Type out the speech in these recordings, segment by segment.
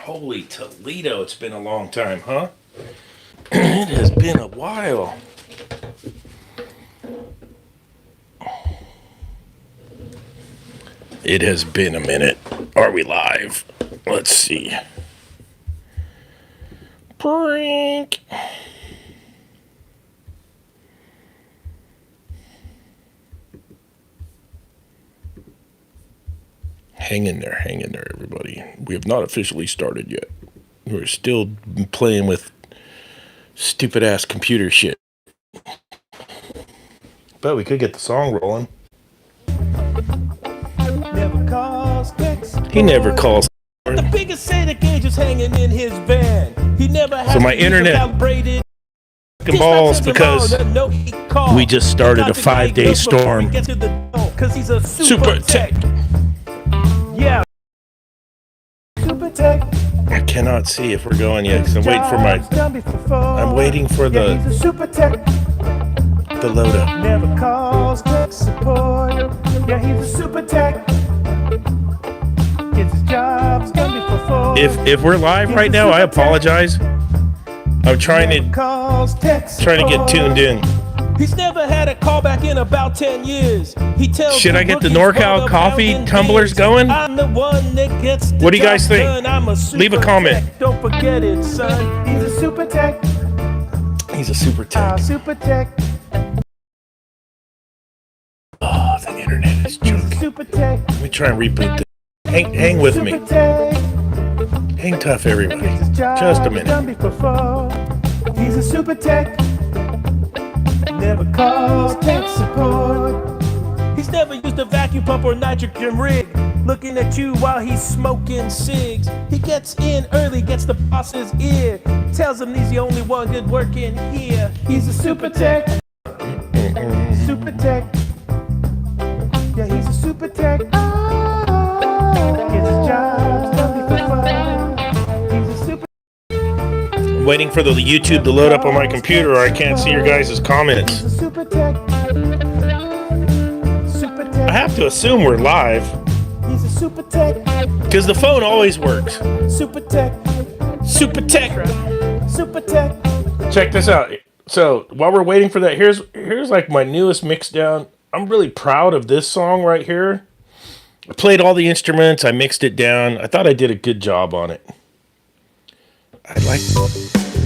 Holy Toledo, it's been a long time, huh? It has been a while. It has been a minute. Are we live? Let's see. Brink. Hang in there, everybody. We have not officially started yet. We're still playing with stupid ass computer shit. But we could get the song rolling. He never calls. The biggest SATA gauge is hanging in his van. He never has so my internet balls because we just started a 5-day storm. Cause he's a super tech. Yeah. Super tech. I cannot see if we're going yet because I'm waiting for the load up. Never calls tech support. Yeah, he's a super tech. Gets his jobs done before. If we're live right now, I apologize. I'm trying to get tuned in. He's never had a call back in about 10 years. He tells Should I get the NorCal coffee tumblers going? I'm the one that gets what do you guys think? Leave a comment. Tech. Don't forget it, son. He's a super tech. He's a super tech. Super tech. Oh, the internet is junky. Super tech. Let me try and reboot this. Hang with me. Hang tough, everybody. Just a minute. He's a super tech. Never calls tech support. He's never used a vacuum pump or nitrogen rig. Looking at you while he's smoking cigs. He gets in early, gets the boss's ear. Tells him he's the only one good working here. He's a super tech. Super tech. Yeah, he's a super tech. Gets his jobs done before. He's a super. Waiting for the YouTube to load up on my computer or I can't see your guys' comments. Super tech. Super tech. I have to assume we're live. He's a super tech. Because the phone always works. Super tech. Super tech. Super tech. Check this out. So while we're waiting for that, here's like my newest mix down. I'm really proud of this song right here. I played all the instruments. I mixed it down. I thought I did a good job on it.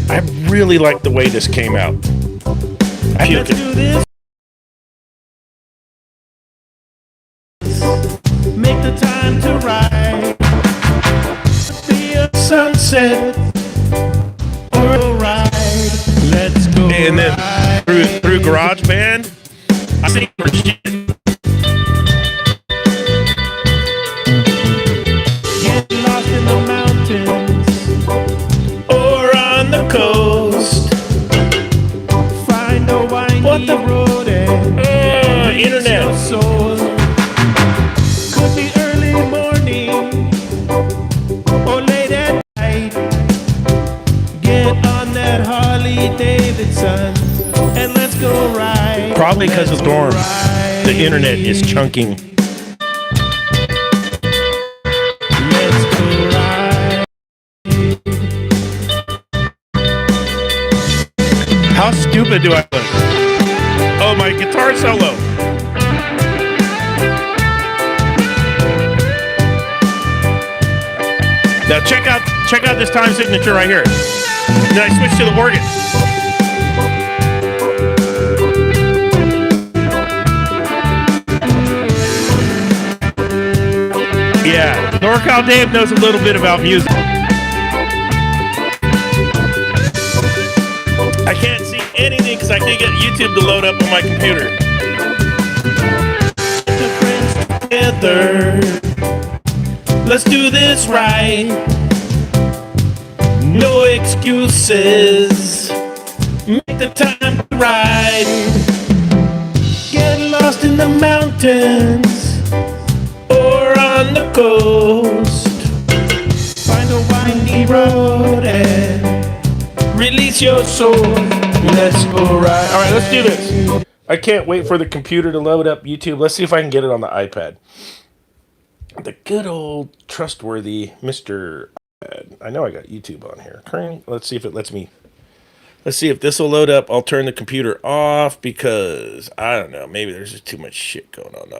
I really like the way this came out. Let's do this. Make the time to ride. Be a sunset or a ride. Let's go. And then through GarageBand, I sing for shit. Get lost in the mountains or on the coast. Find a windy road and internet. Your soul. Could be early morning or late at night. Get on that Harley Davidson and let's go ride. Probably because of the storm, the internet is chunking. Let's go ride. How stupid do I look? Oh, my guitar solo. Now check out this time signature right here. Then I switch to the organ. Yeah, NorCal Dave knows a little bit about music. I can't see anything because I can't get YouTube to load up on my computer. Together, let's do this right. No excuses. Make the time to ride. Get lost in the mountains or on the coast. Find a windy road and release your soul. Let's go ride. All right, let's do this. I can't wait for the computer to load up YouTube. Let's see if I can get it on the iPad. The good old trustworthy Mr. I know I got YouTube on here. Let's see if it lets me. Let's see if this will load up. I'll turn the computer off because I don't know. Maybe there's just too much shit going on.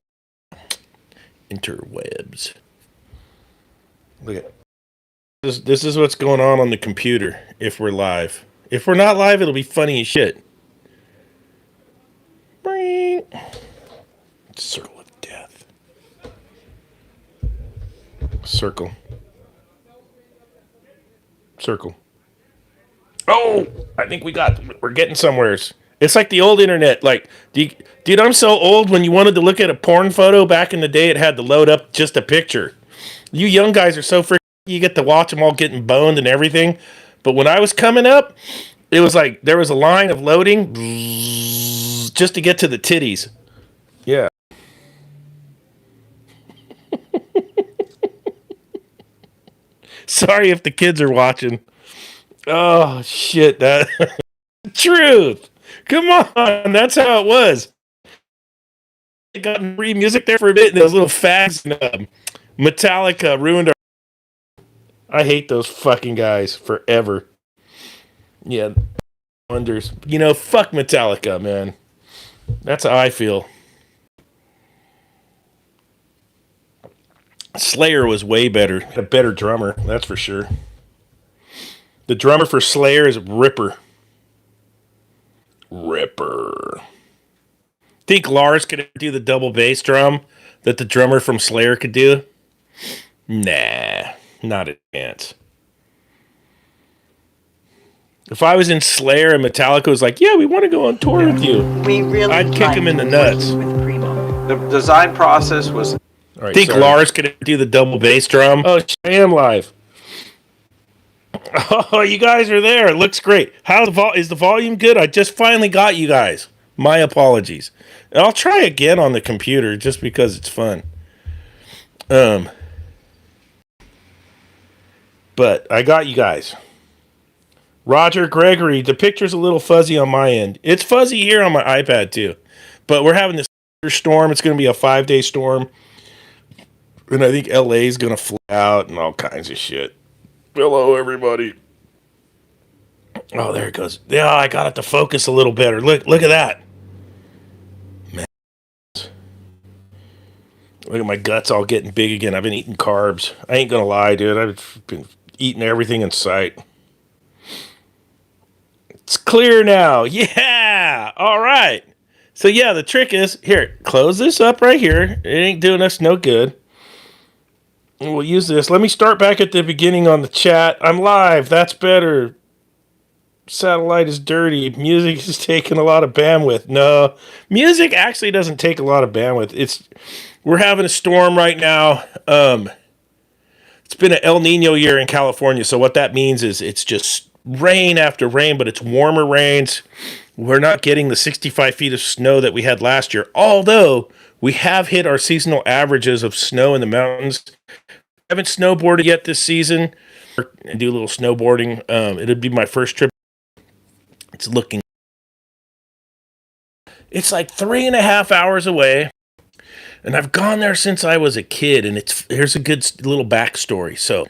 Interwebs. Look at this is what's going on the computer if we're live. If we're not live, it'll be funny as shit. Circle of death. Circle. Oh, I think we're getting somewheres. It's like the old internet. Like, dude, I'm so old. When you wanted to look at a porn photo back in the day, it had to load up just a picture. You young guys are so freaking. You get to watch them all getting boned and everything. But when I was coming up, it was like there was a line of loading just to get to the titties. Yeah. Sorry if the kids are watching. Oh, shit. That truth. Come on. That's how it was. I got free music there for a bit, and those little fags and Metallica ruined our. I hate those fucking guys forever. Yeah. Wonders. You know, fuck Metallica, man. That's how I feel. Slayer was way better. A better drummer, that's for sure. The drummer for Slayer is Ripper. Think Lars could do the double bass drum that the drummer from Slayer could do? Nah, not a chance. If I was in Slayer and Metallica was like, yeah, we want to go on tour with you, I'd kick him in the nuts. The design process was... Right, think Lars could do the double bass drum? Oh, I am live. Oh, you guys are there. It looks great. Is the volume good? I just finally got you guys. My apologies. And I'll try again on the computer just because it's fun. But I got you guys. Roger Gregory, the picture's a little fuzzy on my end. It's fuzzy here on my iPad too. But we're having this storm. It's going to be a 5-day storm. And I think LA is going to flat out and all kinds of shit. Hello, everybody. Oh, there it goes. Yeah, I got it to focus a little better. Look at that. Man. Look at my guts all getting big again. I've been eating carbs. I ain't going to lie, dude. I've been eating everything in sight. It's clear now. Yeah. All right. So, yeah, the trick is, here, close this up right here. It ain't doing us no good. We'll use this. Let me start back at the beginning on the chat. I'm live. That's better. Satellite is dirty. Music is taking a lot of bandwidth. No, music actually doesn't take a lot of bandwidth. We're having a storm right now. It's been an El Nino year in California. So what that means is it's just rain after rain, but it's warmer rains. We're not getting the 65 feet of snow that we had last year. Although we have hit our seasonal averages of snow in the mountains. I haven't snowboarded yet this season. I do a little snowboarding. It'll be my first trip. It's like 3.5 hours away. And I've gone there since I was a kid. And here's a good little backstory. So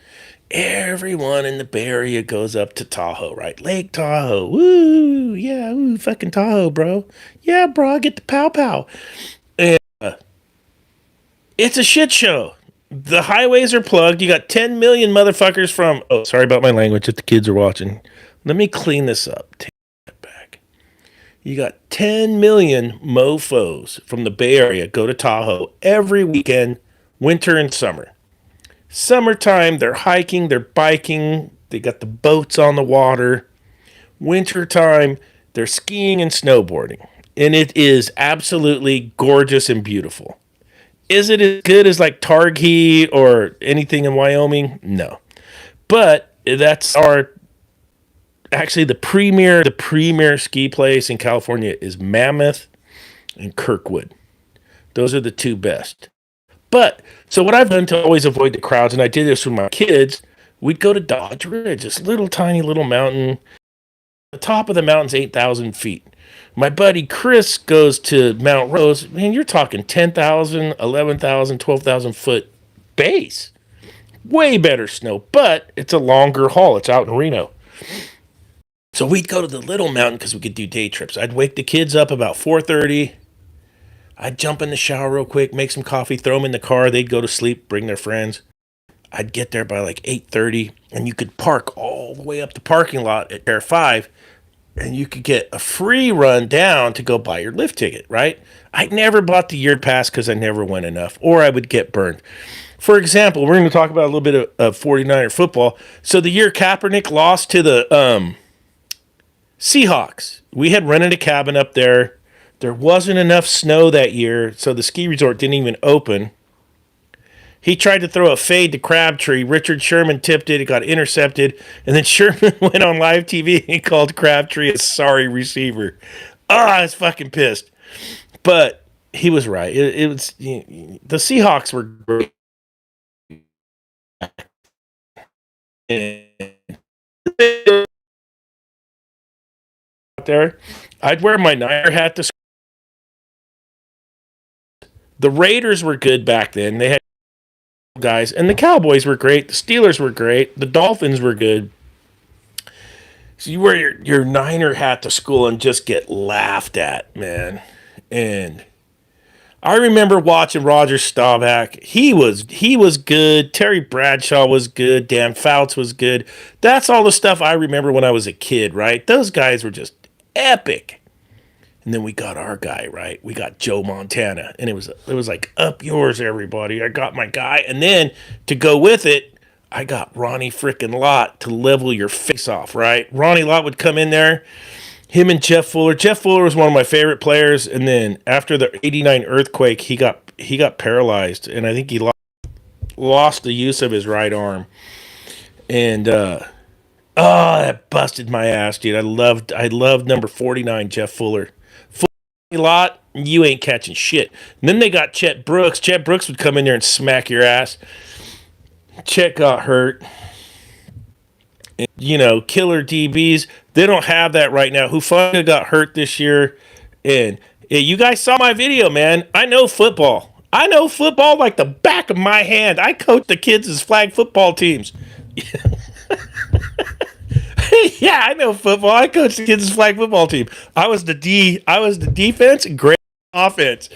everyone in the Bay Area goes up to Tahoe, right? Lake Tahoe. Woo! Yeah, woo, fucking Tahoe, bro. Yeah, bro, get the pow. And it's a shit show. The highways are plugged. You got 10 million motherfuckers from... Oh, sorry about my language if the kids are watching. Let me clean this up. Take that back. You got 10 million mofos from the Bay Area go to Tahoe every weekend, winter and summer. Summertime, they're hiking, they're biking. They got the boats on the water. Wintertime, they're skiing and snowboarding. And it is absolutely gorgeous and beautiful. Is it as good as like Targhee or anything in Wyoming? No. But that's actually the premier ski place in California is Mammoth and Kirkwood. Those are the two best. But, so what I've done to always avoid the crowds, and I did this with my kids, we'd go to Dodge Ridge, this little tiny little mountain. The top of the mountain's 8,000 feet. My buddy Chris goes to Mount Rose. Man, you're talking 10,000, 11,000, 12,000 foot base. Way better snow, but it's a longer haul. It's out in Reno. So we'd go to the little mountain because we could do day trips. I'd wake the kids up about 4:30. I'd jump in the shower real quick, make some coffee, throw them in the car. They'd go to sleep, bring their friends. I'd get there by like 8:30, and you could park all the way up the parking lot at Air 5, and you could get a free run down to go buy your lift ticket, right? I never bought the year pass because I never went enough, or I would get burned. For example, we're going to talk about a little bit of 49er football. So the year Kaepernick lost to the Seahawks, we had rented a cabin up there. There wasn't enough snow that year, so the ski resort didn't even open. He tried to throw a fade to Crabtree. Richard Sherman tipped it. It got intercepted. And then Sherman went on live TV and called Crabtree a sorry receiver. I was fucking pissed. But he was right. It was the Seahawks were great. Out there, I'd wear my Niner hat to school. The Raiders were good back then. They had guys, and the Cowboys were great. The Steelers were great. The Dolphins were good. So you wear your Niner hat to school and just get laughed at, man. And I remember watching Roger Staubach. He was good. Terry Bradshaw was good. Dan Fouts was good. That's all the stuff I remember when I was a kid, right? Those guys were just epic. And then we got our guy, right? We got Joe Montana. And it was like, up yours, everybody. I got my guy. And then to go with it, I got Ronnie frickin' Lott to level your face off, right? Ronnie Lott would come in there. Him and Jeff Fuller. Jeff Fuller was one of my favorite players. And then after the '89 earthquake, he got paralyzed. And I think he lost the use of his right arm. And that busted my ass, dude. I loved number 49, Jeff Fuller. Lot, you ain't catching shit. And then they got Chet Brooks. Chet Brooks would come in there and smack your ass. Chet got hurt. And, killer DBs. They don't have that right now. Hufanga got hurt this year. And you guys saw my video, man. I know football. I know football like the back of my hand. I coach the kids' as flag football teams. Yeah, I know football. I coached the kids' flag football team. I was the defense, Greg offense.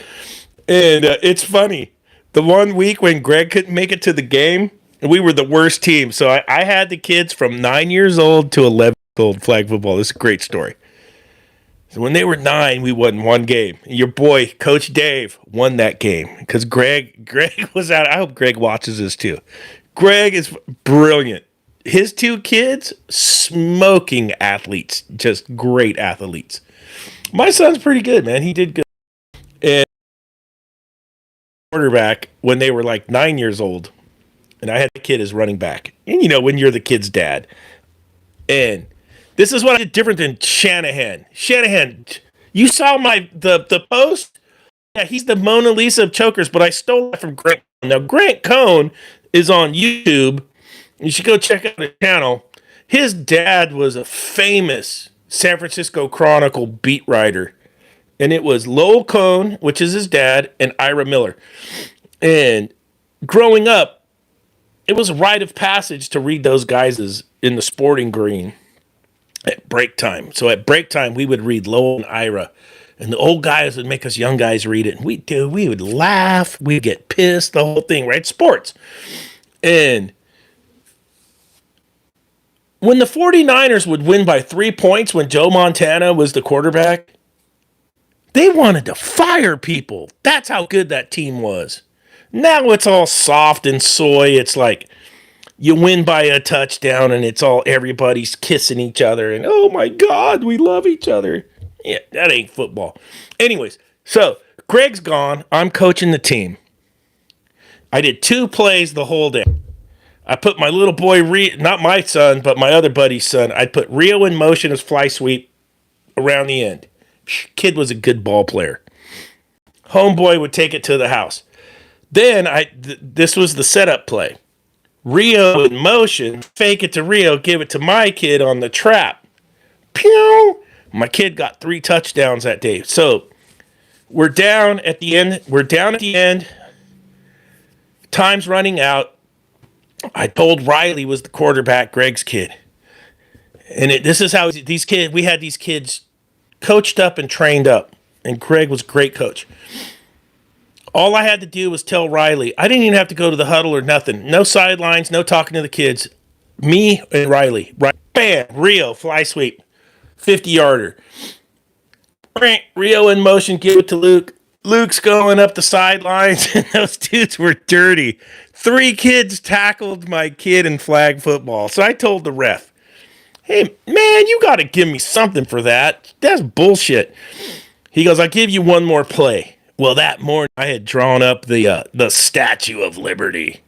And it's funny. The one week when Greg couldn't make it to the game, we were the worst team. So I had the kids from 9 years old to 11 years old flag football. This is a great story. So when they were 9, we won one game. Your boy, Coach Dave, won that game because Greg was out. I hope Greg watches this too. Greg is brilliant. His 2 kids, smoking athletes, just great athletes. My son's pretty good, man. He did good. And quarterback when they were like 9 years old, and I had a kid as running back. And when you're the kid's dad. And this is what I did different than Shanahan. Shanahan, you saw the post? Yeah, he's the Mona Lisa of chokers, but I stole that from Grant. Now, Grant Cohn is on YouTube. You should go check out his channel. His dad was a famous San Francisco Chronicle beat writer. And it was Lowell Cohn, which is his dad, and Ira Miller. And growing up, it was a rite of passage to read those guys in the sporting green at break time. So at break time, we would read Lowell and Ira. And the old guys would make us young guys read it. And we would laugh. We'd get pissed, the whole thing, right? Sports. And when the 49ers would win by 3 points when Joe Montana was the quarterback, they wanted to fire people. That's how good that team was. Now it's all soft and soy. It's like you win by a touchdown and it's all everybody's kissing each other and, oh my God, we love each other. Yeah, that ain't football. Anyways, so Greg's gone. I'm coaching the team. I did 2 plays the whole day. I put my little boy, not my son, but my other buddy's son, I'd put Rio in motion as fly sweep around the end. Kid was a good ball player. Homeboy would take it to the house. Then this was the setup play. Rio in motion, fake it to Rio, give it to my kid on the trap. Pew! My kid got 3 touchdowns that day. So we're down at the end. Time's running out. I told Riley was the quarterback, Greg's kid. And this is how we had these kids coached up and trained up. And Greg was a great coach. All I had to do was tell Riley. I didn't even have to go to the huddle or nothing. No sidelines, no talking to the kids. Me and Riley. Right, bam, Rio, fly sweep, 50-yarder. Rio in motion, give it to Luke. Luke's going up the sidelines, and those dudes were dirty. 3 kids tackled my kid in flag football. So I told the ref, hey, man, you got to give me something for that. That's bullshit. He goes, I'll give you one more play. Well, that morning I had drawn up the Statue of Liberty.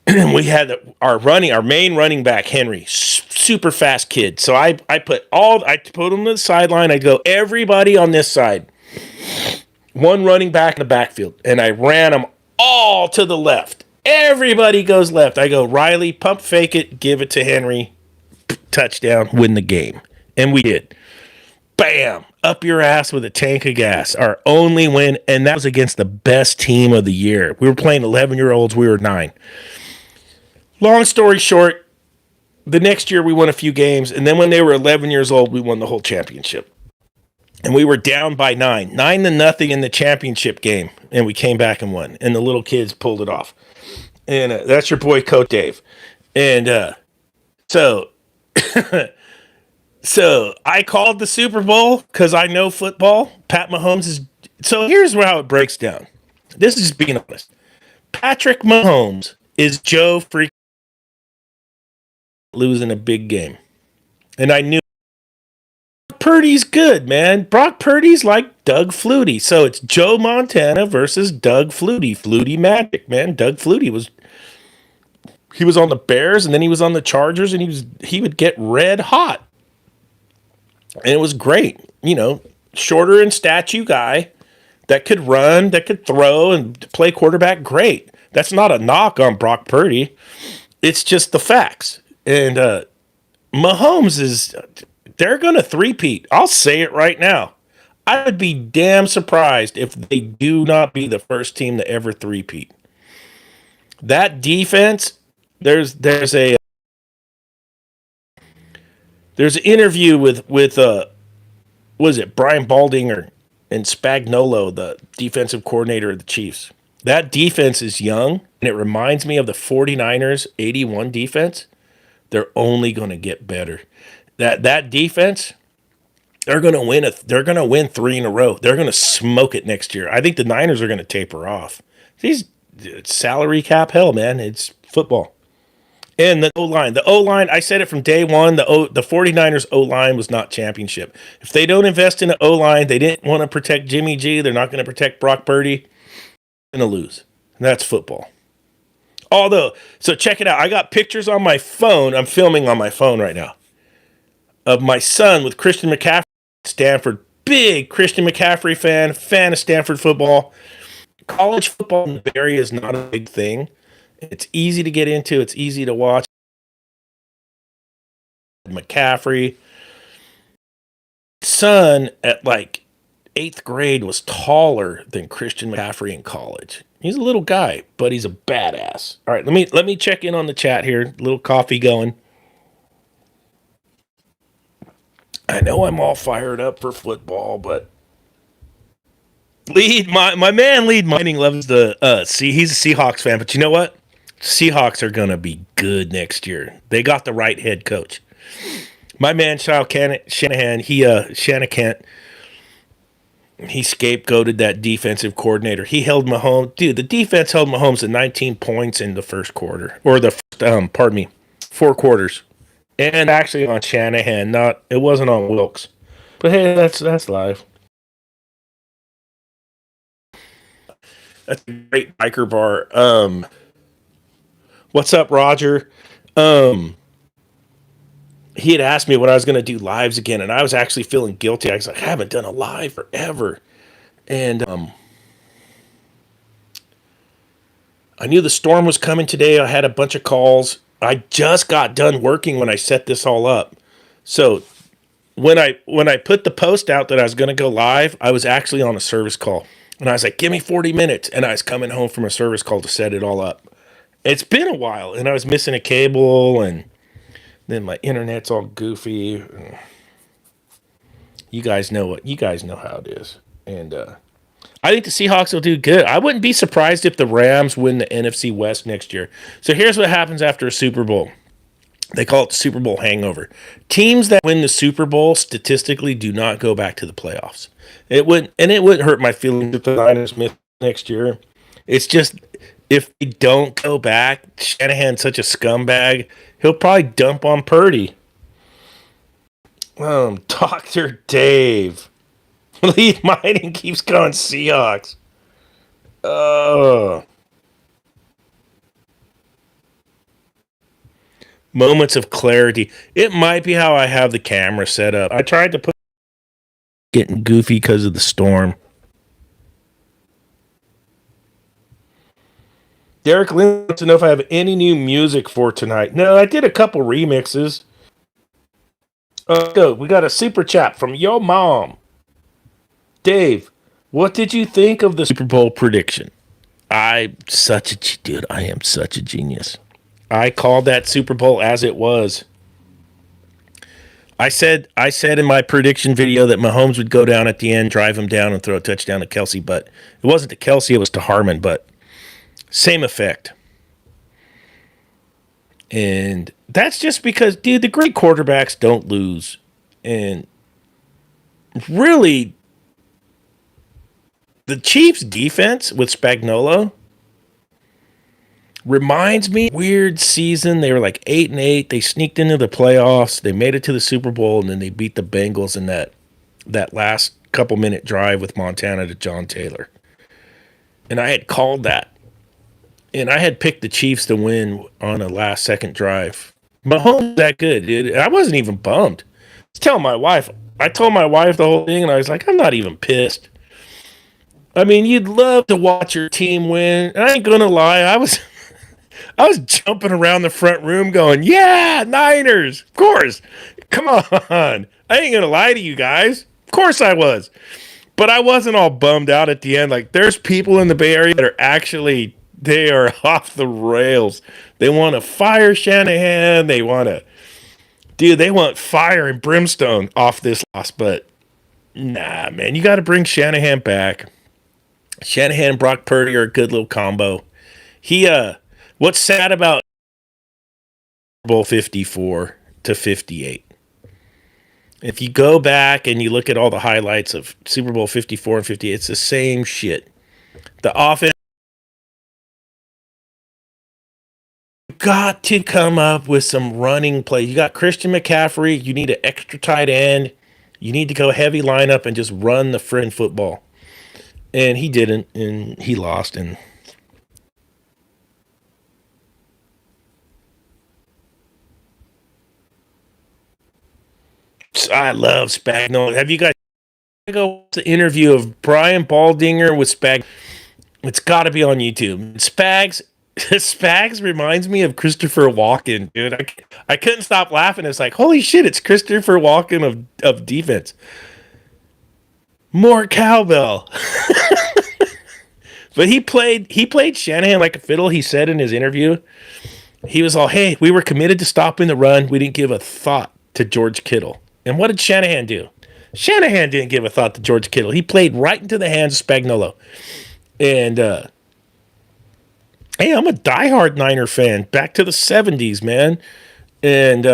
We had our main running back, Henry, super fast kid. So I put him to the sideline. I go, everybody on this side. One running back in the backfield. And I ran them all to the left. Everybody goes left. I go, Riley, pump fake it, give it to Henry. Touchdown, win the game. And we did. Bam! Up your ass with a tank of gas. Our only win, and that was against the best team of the year. We were playing 11-year-olds. We were 9. Long story short, the next year we won a few games, and then when they were 11 years old, we won the whole championship. And we were down by 9-0 in the championship game, and we came back and won. And the little kids pulled it off. And that's your boy, Coach Dave. And so I called the Super Bowl because I know football. Pat Mahomes is. So here's how it breaks down. This is being honest. Patrick Mahomes is Joe freaking losing a big game. And I knew Purdy's good, man. Brock Purdy's like Doug Flutie. So it's Joe Montana versus Doug Flutie. Flutie magic, man. Doug Flutie was on the Bears and then he was on the Chargers and he would get red hot. And it was great. You know, shorter in statue guy that could run, that could throw and play quarterback great. That's not a knock on Brock Purdy. It's just the facts. And Mahomes they're going to three-peat. I'll say it right now. I would be damn surprised if they do not be the first team to ever three-peat. That defense, there's an interview with was it Brian Baldinger and Spagnuolo, the defensive coordinator of the Chiefs. That defense is young, and it reminds me of the 49ers 81 defense. They're only going to get better. That defense, they're going to win. They're going to win 3 in a row. They're going to smoke it next year. I think the Niners are going to taper off. It's salary cap hell, man. It's football. And the O-line, I said it from day one, the 49ers O-line was not championship. If they don't invest in an O-line, they didn't want to protect Jimmy G, they're not going to protect Brock Purdy, they're going to lose. And that's football. So check it out. I got pictures on my phone. I'm filming on my phone right now of my son with Christian McCaffrey at Stanford. Big Christian McCaffrey fan of Stanford football. College football in the Bay Area is not a big thing. It's easy to get into. It's easy to watch. McCaffrey. Son at like 8th grade was taller than Christian McCaffrey in college. He's a little guy, but he's a badass. All right, let me check in on the chat here. Little coffee going. I know I'm all fired up for football, but my man Lead Mining loves the he's a Seahawks fan, but you know what? Seahawks are going to be good next year. They got the right head coach. My man, Shanahan, he scapegoated that defensive coordinator. He held Mahomes. Dude, the defense held Mahomes to 19 points in the first quarter. Or the first, 4 quarters. And actually on Shanahan, it wasn't on Wilkes. But hey, that's live. That's a great biker bar. What's up, Roger? He had asked me when I was going to do lives again, and I was actually feeling guilty. I was like, I haven't done a live forever. And I knew the storm was coming today. I had a bunch of calls. I just got done working when I set this all up. So when I put the post out that I was going to go live, I was actually on a service call. And I was like, give me 40 minutes. And I was coming home from a service call to set it all up. It's been a while, and I was missing a cable, and then my internet's all goofy. You guys know how it is, and I think the Seahawks will do good. I wouldn't be surprised if the Rams win the NFC West next year. So here's what happens after a Super Bowl. They call it the Super Bowl hangover. Teams that win the Super Bowl statistically do not go back to the playoffs. It wouldn't hurt my feelings if the Niners miss next year. It's just if they don't go back, Shanahan's such a scumbag. He'll probably dump on Purdy. Dr. Dave. Lead mining keeps going Seahawks. Oh. Moments of clarity. It might be how I have the camera set up. I tried to put getting goofy because of the storm. Derek Lynn wants to know if I have any new music for tonight. No, I did a couple remixes. Go. We got a super chat from your mom. Dave, what did you think of the Super Bowl prediction? I am such a genius. I called that Super Bowl as it was. I said in my prediction video that Mahomes would go down at the end, drive him down, and throw a touchdown to Kelsey, but it wasn't to Kelsey, it was to Harmon, but same effect. And that's just because, dude, the great quarterbacks don't lose. And really, the Chiefs' defense with Spagnuolo reminds me of a weird season. They were like 8-8. They sneaked into the playoffs. They made it to the Super Bowl, and then they beat the Bengals in that last couple minute drive with Montana to John Taylor. And I had called that. And I had picked the Chiefs to win on a last second drive. Mahomes that good, dude. I wasn't even bummed. I told my wife the whole thing, and I was like, I'm not even pissed. I mean, you'd love to watch your team win. And I ain't gonna lie, I was jumping around the front room going, yeah, Niners, of course. Come on. I ain't gonna lie to you guys. Of course I was. But I wasn't all bummed out at the end. Like, there's people in the Bay Area that are actually, they are off the rails. They want to fire Shanahan. They want fire and brimstone off this loss. But nah, man, you got to bring Shanahan back. Shanahan and Brock Purdy are a good little combo. What's sad about Super Bowl 54 to 58? If you go back and you look at all the highlights of Super Bowl 54 and 58, it's the same shit. The offense got to come up with some running plays. You got Christian McCaffrey. You need an extra tight end. You need to go heavy lineup and just run the friend football. And he didn't, and he lost. And I love Spagnuolo. Have you guys go watch the interview of Brian Baldinger with Spag? It's got to be on YouTube. Spags reminds me of Christopher Walken, dude. I couldn't stop laughing. It's like, holy shit, it's Christopher Walken of defense. More cowbell. But he played Shanahan like a fiddle. He said in his interview, he was all, hey, we were committed to stopping the run. We didn't give a thought to George Kittle. And what did Shanahan do? Shanahan didn't give a thought to George Kittle. He played right into the hands of Spagnuolo. And, hey, I'm a diehard Niner fan. Back to the 70s, man. And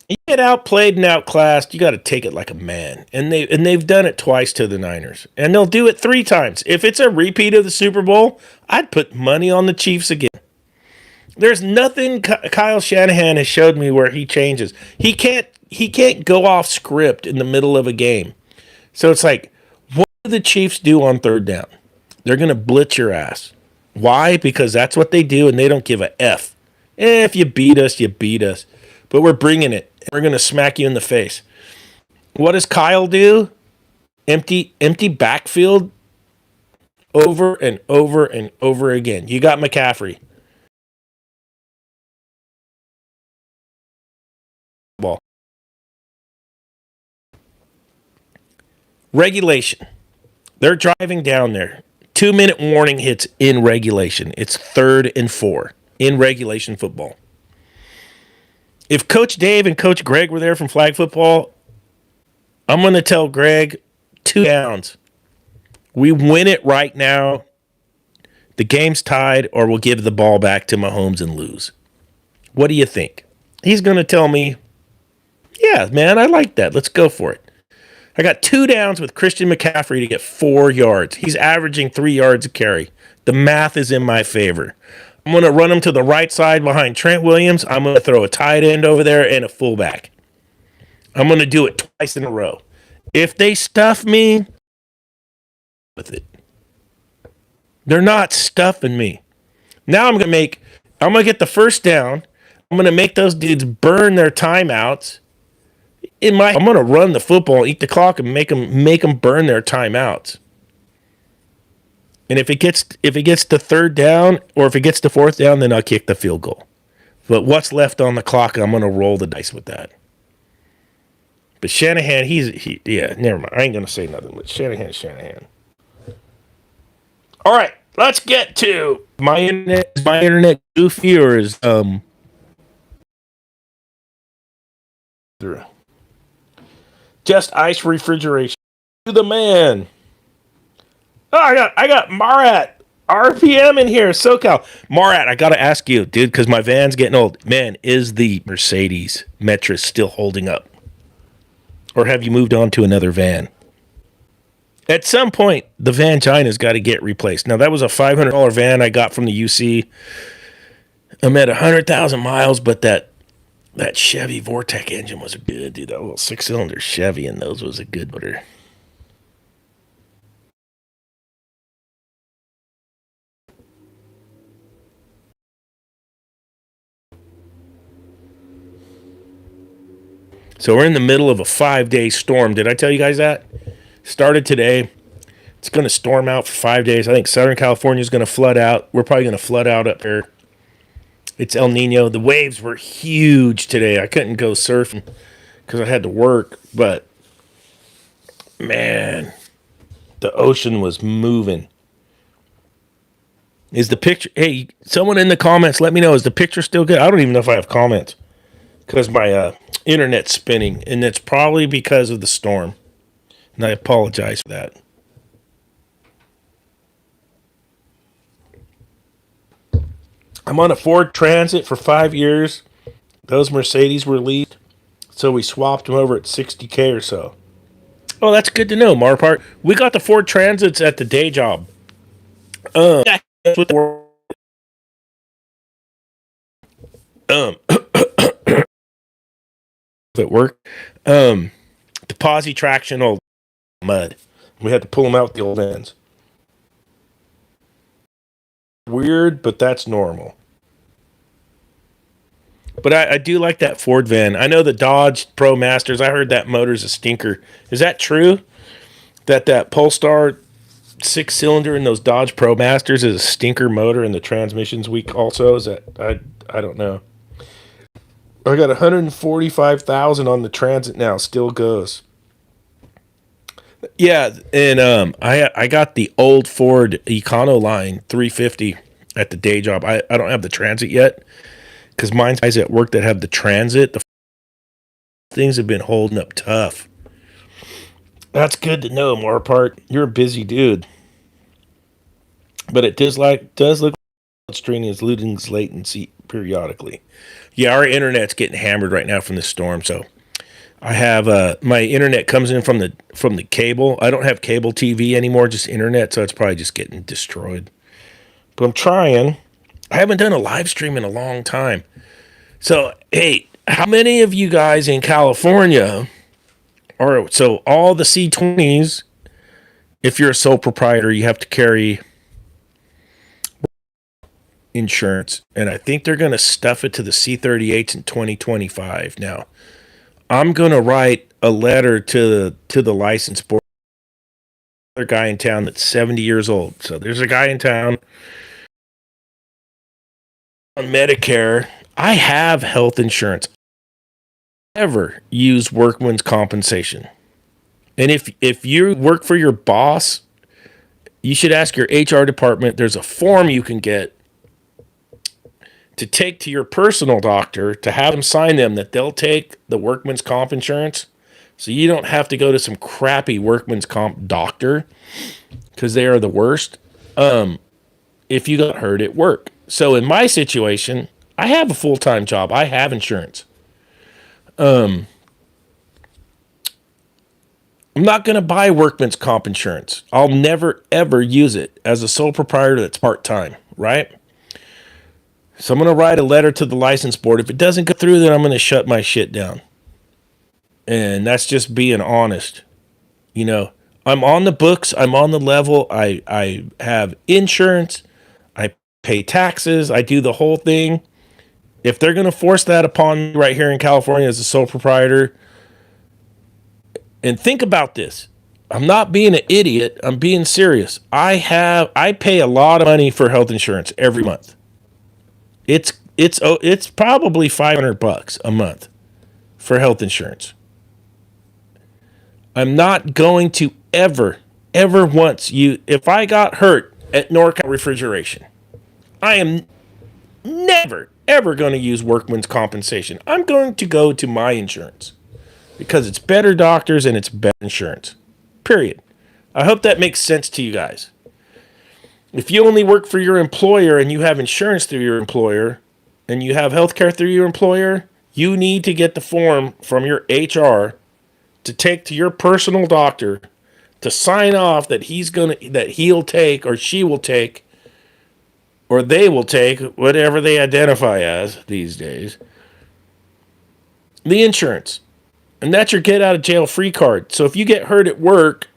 you get outplayed and outclassed, you got to take it like a man. And they've done it twice to the Niners. And they'll do it 3 times. If it's a repeat of the Super Bowl, I'd put money on the Chiefs again. There's nothing Kyle Shanahan has showed me where he changes. He can't go off script in the middle of a game. So it's like, what do the Chiefs do on 3rd down? They're going to blitz your ass. Why? Because that's what they do, and they don't give a F. If you beat us, you beat us. But we're bringing it. We're going to smack you in the face. What does Kyle do? Empty backfield over and over and over again. You got McCaffrey. Ball. Regulation. They're driving down there. 2-minute warning hits in regulation. It's 3rd and 4 in regulation football. If Coach Dave and Coach Greg were there from flag football, I'm going to tell Greg 2 downs. We win it right now. The game's tied, or we'll give the ball back to Mahomes and lose. What do you think? He's going to tell me, yeah, man, I like that. Let's go for it. I got 2 downs with Christian McCaffrey to get 4 yards. He's averaging 3 yards a carry. The math is in my favor. I'm going to run him to the right side behind Trent Williams. I'm going to throw a tight end over there and a fullback. I'm going to do it twice in a row. If they stuff me with it, they're not stuffing me. Now I'm going to get the first down. I'm going to make those dudes burn their timeouts. I'm going to run the football, eat the clock, and make them burn their timeouts. And if it gets to 3rd down, or if it gets to 4th down, then I'll kick the field goal. But what's left on the clock, I'm going to roll the dice with that. But Shanahan, never mind. I ain't going to say nothing. But Shanahan. All right, let's get to my internet. Is my internet goofy, or is through? Just Ice Refrigeration. To the man. Oh, I got Marat RPM in here, SoCal. Marat, I got to ask you, dude, because my van's getting old. Man, is the Mercedes Metris still holding up? Or have you moved on to another van? At some point, the Vangina's got to get replaced. Now, that was a $500 van I got from the UC. I'm at 100,000 miles, but that Chevy Vortec engine was good, dude. That little 6-cylinder Chevy in those was a good motor. So we're in the middle of a 5-day storm. Did I tell you guys that? Started today. It's going to storm out for 5 days. I think Southern California is going to flood out. We're probably going to flood out up there. It's El Nino. The waves were huge today. I couldn't go surfing because I had to work. But, man, the ocean was moving. Is the picture... Hey, someone in the comments, let me know. Is the picture still good? I don't even know if I have comments because my internet's spinning. And it's probably because of the storm. And I apologize for that. I'm on a Ford Transit for 5 years. Those Mercedes were leased, so we swapped them over at $60K or so. Oh, that's good to know, Marpart. We got the Ford Transits at the day job. At work. The posi traction old mud. We had to pull them out with the old ends. Weird, but that's normal. But I do like that Ford van. I know the Dodge Pro Masters. I heard that motor's a stinker. Is that true? That Polestar 6-cylinder in those Dodge Pro Masters is a stinker motor, and the transmission's weak also? Is that I don't know. I got 145,000 on the Transit now. Still goes. Yeah, and I got the old Ford Econoline 350 at the day job. I don't have the Transit yet because mine's guys at work that have the Transit. The things have been holding up tough. That's good to know, Marpart. You're a busy dude. But it does look like streaming is losing latency periodically. Yeah, our internet's getting hammered right now from the storm, so I have my internet comes in from the cable. I don't have cable TV anymore, just internet, so it's probably just getting destroyed. But I'm trying. I haven't done a live stream in a long time. So, hey, how many of you guys in California are, so all the C20s, if you're a sole proprietor, you have to carry insurance. And I think they're going to stuff it to the C38s in 2025 now. I'm going to write a letter to the license board. Another guy in town that's 70 years old. So there's a guy in town on Medicare. I have health insurance. I never use workman's compensation. And if you work for your boss You should ask your HR department. There's a form you can get to take to your personal doctor to have them sign them that they'll take the workman's comp insurance. So you don't have to go to some crappy workman's comp doctor because they are the worst. If you got hurt at work. So in my situation, I have a full-time job. I have insurance. I'm not going to buy workman's comp insurance. I'll never, ever use it as a sole proprietor that's part-time, right? So I'm going to write a letter to the license board. If it doesn't go through, then I'm going to shut my shit down. And that's just being honest. You know, I'm on the books. I'm on the level. I have insurance. I pay taxes. I do the whole thing. If they're going to force that upon me right here in California as a sole proprietor, and think about this. I'm not being an idiot. I'm being serious. I pay a lot of money for health insurance every month. It's probably $500 a month for health insurance. I'm not going to ever once if I got hurt at NorCal Refrigeration, I am never ever going to use workman's compensation. I'm going to go to my insurance because it's better doctors and it's better insurance. Period. I hope that makes sense to you guys. If you only work for your employer and you have insurance through your employer and you have health care through your employer, you need to get the form from your HR to take to your personal doctor to sign off that he'll take or she will take or they will take, whatever they identify as these days, the insurance. And that's your get out of jail free card. So if you get hurt at work,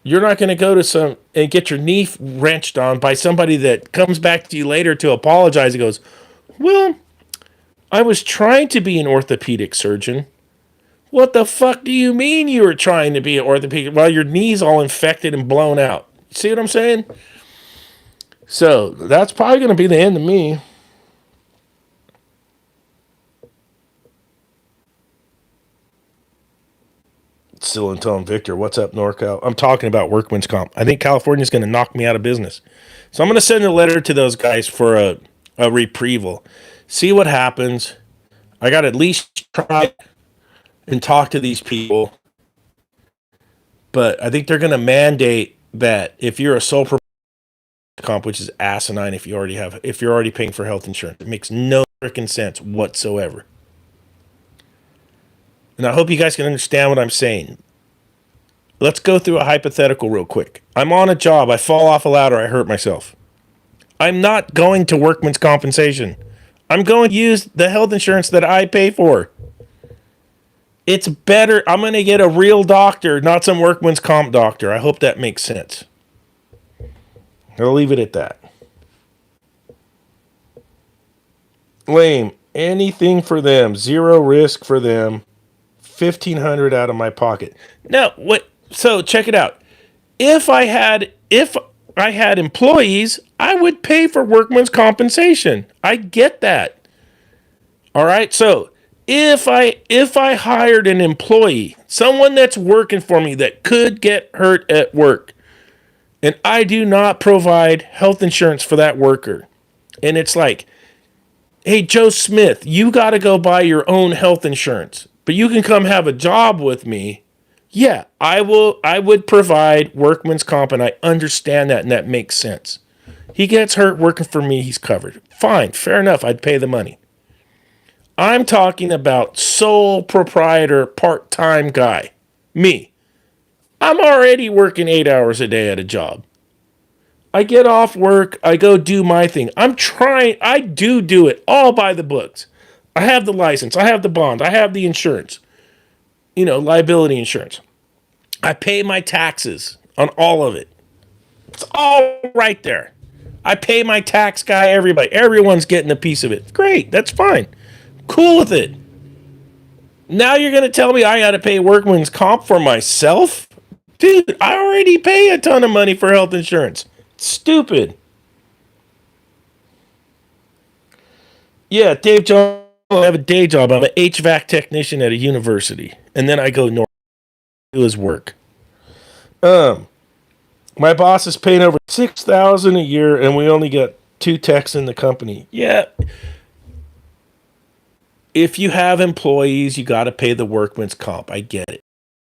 you're not going to go to some and get your knee wrenched on by somebody that comes back to you later to apologize and goes, well, I was trying to be an orthopedic surgeon. What the fuck do you mean you were trying to be an orthopedic? Well, your knee's all infected and blown out. See what I'm saying? So that's probably going to be the end of me. Still and telling Victor, what's up, NorCal? I'm talking about workman's comp. I think California's going to knock me out of business. So I'm going to send a letter to those guys for a reprieval. See what happens. I got to at least try and talk to these people. But I think they're going to mandate that if you're a sole proprietor comp, which is asinine if you're already paying for health insurance. It makes no freaking sense whatsoever. And I hope you guys can understand what I'm saying. Let's go through a hypothetical real quick. I'm on a job. I fall off a ladder. I hurt myself. I'm not going to workman's compensation. I'm going to use the health insurance that I pay for. It's better. I'm going to get a real doctor, not some workman's comp doctor. I hope that makes sense. I'll leave it at that. Lame. Anything for them. Zero risk for them. $1,500 out of my pocket. Now, what? So check it out. If I had employees, I would pay for workman's compensation. I get that. All right. So if I hired an employee, someone that's working for me that could get hurt at work, and I do not provide health insurance for that worker, and it's like, hey, Joe Smith, you got to go buy your own health insurance, but you can come have a job with me. Yeah, I would provide workman's comp, and I understand that, and that makes sense. He gets hurt working for me, he's covered. Fine, fair enough, I'd pay the money. I'm talking about sole proprietor, part-time guy. Me. I'm already working 8 hours a day at a job. I get off work, I go do my thing. I do it all by the books. I have the license, I have the bond, I have the insurance. Liability insurance. I pay my taxes on all of it. It's all right there. I pay my tax guy, everybody. Everyone's getting a piece of it. Great, that's fine. Cool with it. Now you're going to tell me I got to pay workman's comp for myself? Dude, I already pay a ton of money for health insurance. Stupid. Yeah, Dave Jones, I have a day job. I'm an HVAC technician at a university. And then I go north to his work. My boss is paying over $6,000 a year, and we only got 2 techs in the company. Yeah. If you have employees, you got to pay the workman's comp. I get it.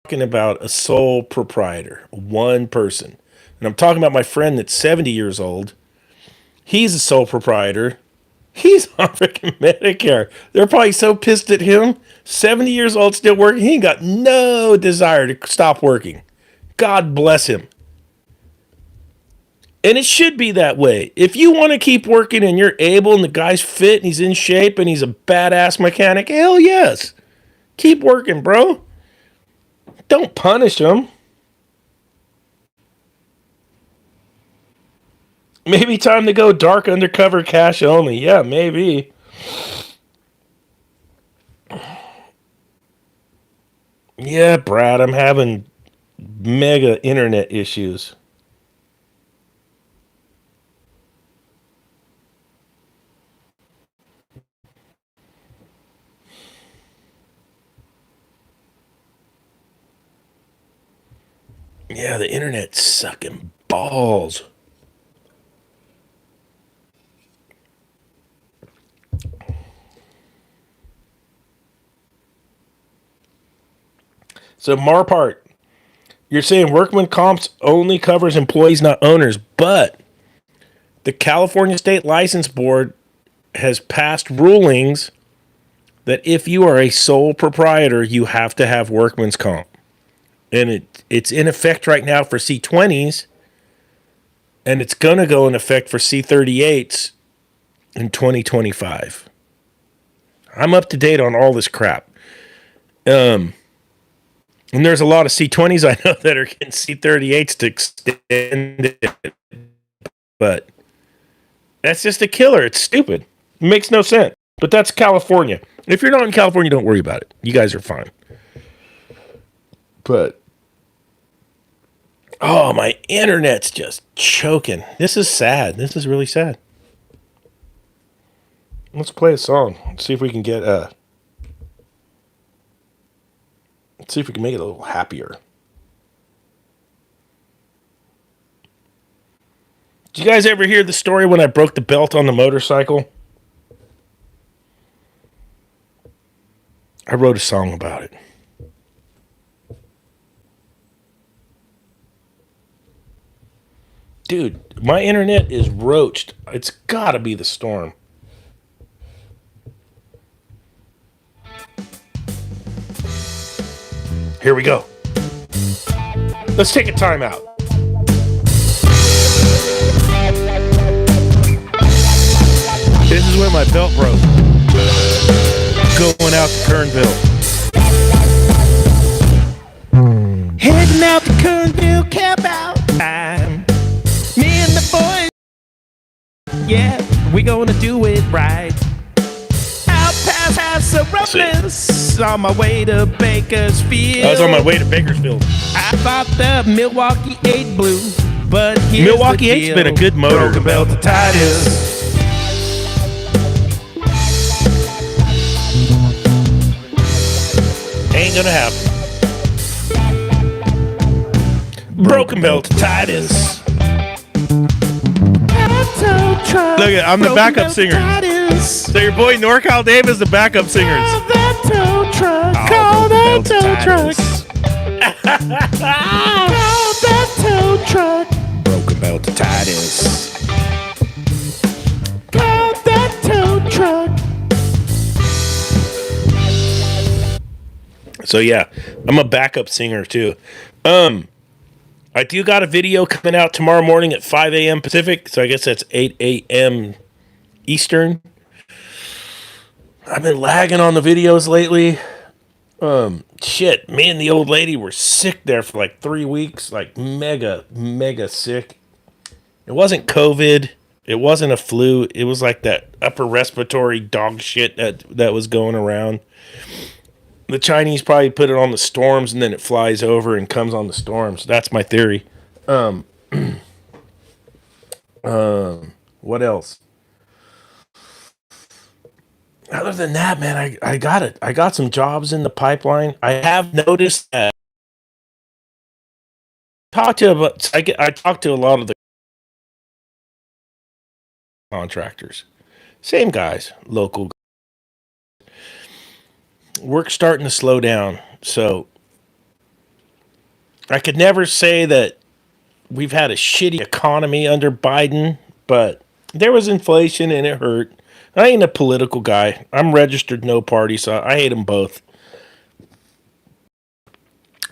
I'm talking about a sole proprietor, one person. And I'm talking about my friend that's 70 years old. He's a sole proprietor. He's on freaking Medicare. They're probably so pissed at him. 70 years old, still working. He ain't got no desire to stop working. God bless him. And it should be that way. If you want to keep working and you're able and the guy's fit and he's in shape and he's a badass mechanic, hell yes. Keep working, bro. Don't punish him. Maybe time to go dark undercover cash only. Yeah, maybe. Yeah, Brad, I'm having mega internet issues. Yeah, the internet's sucking balls. So Marpart, you're saying workman comps only covers employees, not owners, but the California State License Board has passed rulings that if you are a sole proprietor, you have to have workman's comp. And it's in effect right now for C20s, and it's going to go in effect for C38s in 2025. I'm up to date on all this crap. And there's a lot of C20s I know that are getting C38s to extend it. But that's just a killer. It's stupid. It makes no sense. But that's California. If you're not in California, don't worry about it. You guys are fine. But, oh, my internet's just choking. This is sad. This is really sad. Let's play a song. Let's see if we can get let's see if we can make it a little happier. Did you guys ever hear the story when I broke the belt on the motorcycle? I wrote a song about it. Dude, my internet is roached. It's gotta be the storm. Here we go. Let's take a time out. This is when my belt broke. Going out to Kernville. Heading out to Kernville, camp out time. Me and the boys, yeah, we gonna do it right. Out past Paso Robles, on my way to Bakersfield. I was on my way to Bakersfield. I thought the Milwaukee 8 blue, but here's Milwaukee 8's been a good motor. Broken belt to Titus. Ain't gonna happen. Broken belt to Titus. Look at, I'm the backup singer. So your boy NorCal Dave is the backup singers. Call that tow truck. Call that tow truck. Call that tow truck. Broken belt to Titus. Call that tow truck. So yeah, I'm a backup singer too. I do got a video coming out tomorrow morning at 5 a.m. Pacific, so I guess that's 8 a.m. Eastern. I've been lagging on the videos lately. Shit, me and the old lady were sick there for like 3 weeks, like mega sick. It wasn't COVID. It wasn't a flu. It was like that upper respiratory dog shit that was going around. The Chinese probably put it on the storms and then it flies over and comes on the storms. That's my theory. What else? Other than that, man, I got it. I got some jobs in the pipeline. I have noticed that I talk to a lot of the contractors. Same guys, local. Work's starting to slow down. So I could never say that we've had a shitty economy under Biden, but there was inflation and it hurt. I ain't a political guy. I'm registered no party, so I hate them both.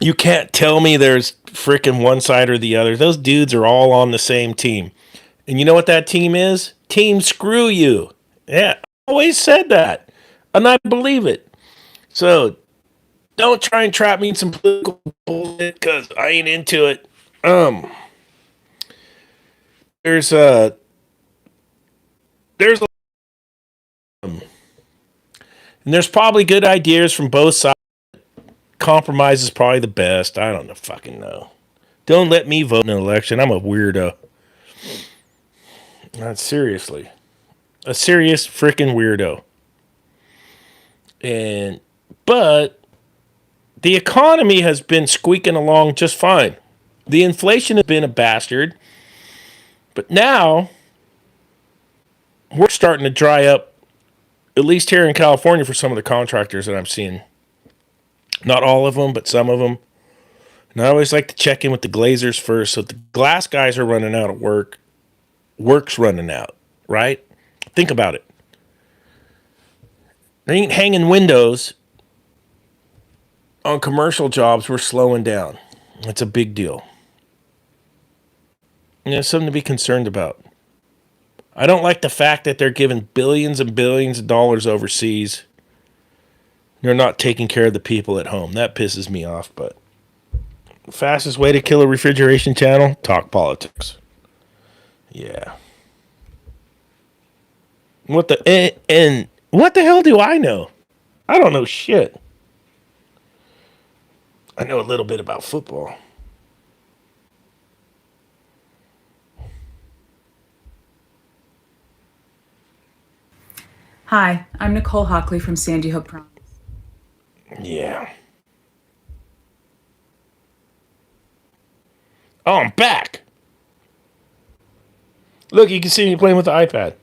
You can't tell me there's freaking one side or the other. Those dudes are all on the same team. And you know what that team is? Team screw you. Yeah, I always said that. And I believe it. So don't try and trap me in some political bullshit because I ain't into it. There's a there's a and there's probably good ideas from both sides. Compromise is probably the best. I don't know, fucking know. Don't let me vote in an election. I'm a weirdo. Not seriously. A serious freaking weirdo. But the economy has been squeaking along just fine. The inflation has been a bastard. But now we're starting to dry up, at least here in California, for some of the contractors that I'm seeing. Not all of them, but some of them. And I always like to check in with the glazers first. So if the glass guys are running out of work, work's running out, right? Think about it. They ain't hanging windows on commercial jobs. We're slowing down. It's a big deal. And it's something to be concerned about. I don't like the fact that they're giving billions and billions of dollars overseas. They're not taking care of the people at home. That pisses me off, but the fastest way to kill a refrigeration channel? Talk politics. Yeah. And what the hell do I know? I don't know shit. I know a little bit about football. Hi, I'm Nicole Hockley from Sandy Hook Promise. Yeah. Oh, I'm back. Look, you can see me playing with the iPad.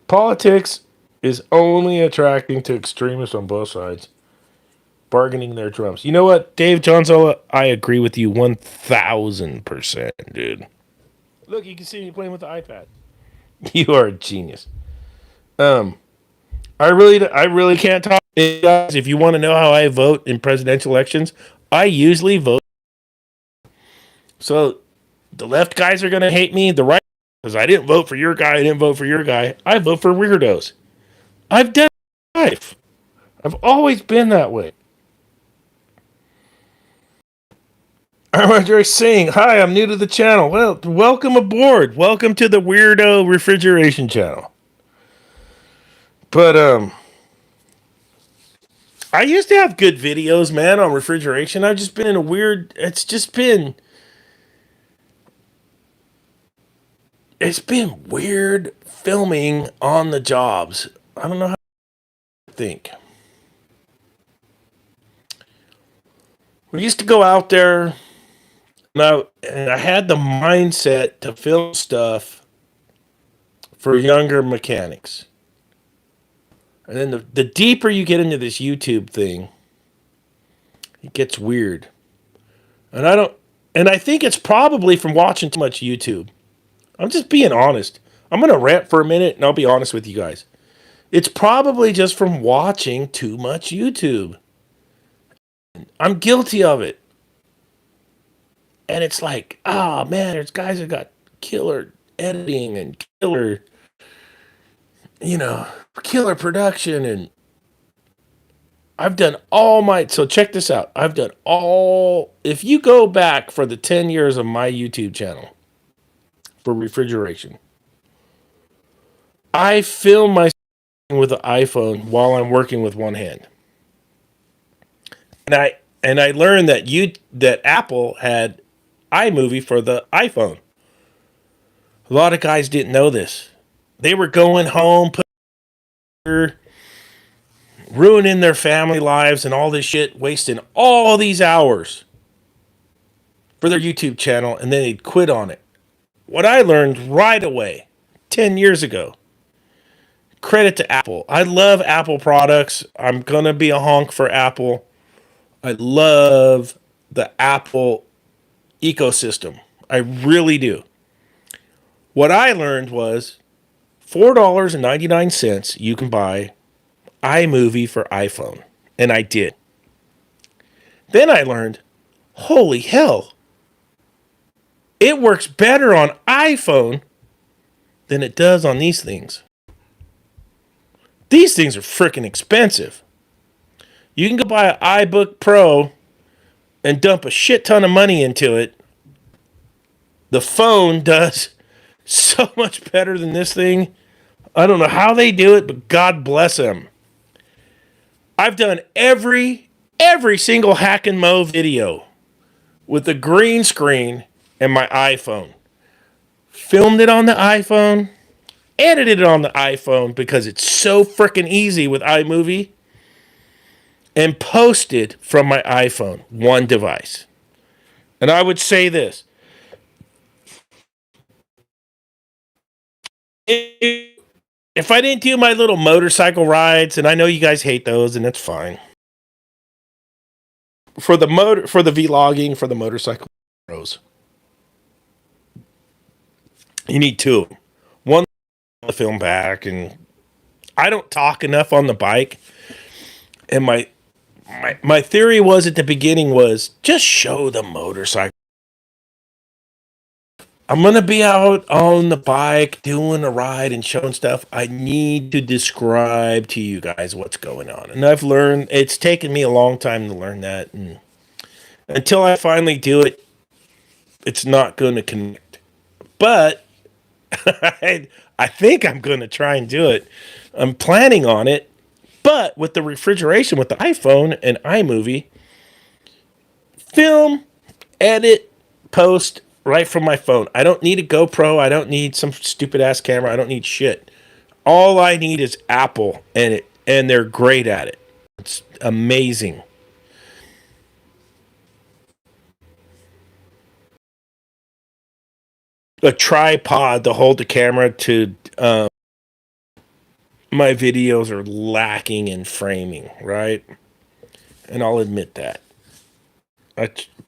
Politics is only attracting to extremists on both sides, bargaining their drums. You know what, Dave Johnzola? I agree with you 1,000%, dude. Look, you can see me playing with the iPad. You are a genius. I really can't talk. Guys, if you want to know how I vote in presidential elections, I usually vote. So the left guys are going to hate me. The right, because I didn't vote for your guy. I didn't vote for your guy. I vote for weirdos. I've done life. I've always been that way. I'm Andre saying, hi, I'm new to the channel. Well, welcome aboard. Welcome to the Weirdo Refrigeration channel. But, I used to have good videos, man, on refrigeration. I've just been in a weird, it's been weird filming on the jobs. I don't know how to think. We used to go out there, and I had the mindset to film stuff for younger mechanics. And then the deeper you get into this YouTube thing, it gets weird. And I think it's probably from watching too much YouTube. I'm just being honest. I'm going to rant for a minute and I'll be honest with you guys. It's probably just from watching too much YouTube. I'm guilty of it. And it's like, oh man, there's guys that got killer editing and killer production. And I've done so check this out. If you go back for the 10 years of my YouTube channel for refrigeration, I film myself with the iPhone while I'm working with one hand. And I learned that Apple had iMovie for the iPhone. A lot of guys didn't know this. They were going home, ruining their family lives and all this shit, wasting all these hours for their YouTube channel and then they'd quit on it. What I learned right away, 10 years ago, credit to Apple. I love Apple products. I'm going to be a honk for Apple. I love the Apple ecosystem. I really do. What I learned was $4.99 you can buy iMovie for iPhone. And I did. Then I learned, holy hell, it works better on iPhone than it does on these things. These things are freaking expensive. You can go buy an iBook Pro and dump a shit ton of money into it. The phone does so much better than this thing. I don't know how they do it, but God bless them. I've done every single hack and mow video with the green screen and my iPhone. Filmed it on the iPhone, edited it on the iPhone because it's so freaking easy with iMovie, and posted from my iPhone, one device. And I would say this. If I didn't do my little motorcycle rides, and I know you guys hate those, and that's fine. For the vlogging, for the motorcycle pros, you need two of them. One to film back, and I don't talk enough on the bike. And my theory was at the beginning was just show the motorcycle. I'm going to be out on the bike doing a ride and showing stuff. I need to describe to you guys what's going on. And I've learned, it's taken me a long time to learn that. And until I finally do it, it's not going to connect. But I think I'm going to try and do it. I'm planning on it. But with the refrigeration, with the iPhone and iMovie, film, edit, post, right from my phone. I don't need a GoPro. I don't need some stupid ass camera. I don't need shit. All I need is Apple, and they're great at it. It's amazing. A tripod to hold the camera to my videos are lacking in framing, right? And I'll admit that.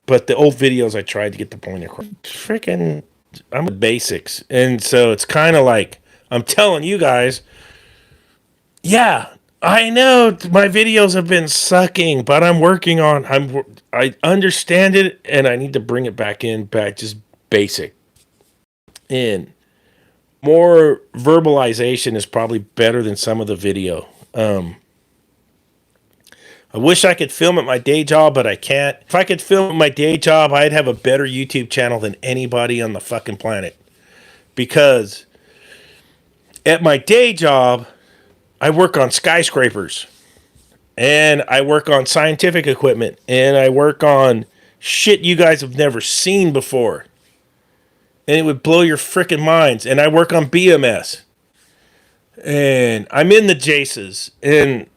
But the old videos, I tried to get the point across. Freaking, I'm with basics. And so it's kind of like, I'm telling you guys, yeah, I know my videos have been sucking, but I'm working on, I understand it, and I need to bring it back just basic. And more verbalization is probably better than some of the video. I wish I could film at my day job, but I can't. If I could film at my day job, I'd have a better YouTube channel than anybody on the fucking planet. Because at my day job, I work on skyscrapers. And I work on scientific equipment. And I work on shit you guys have never seen before. And it would blow your freaking minds. And I work on BMS. And I'm in the JACES. And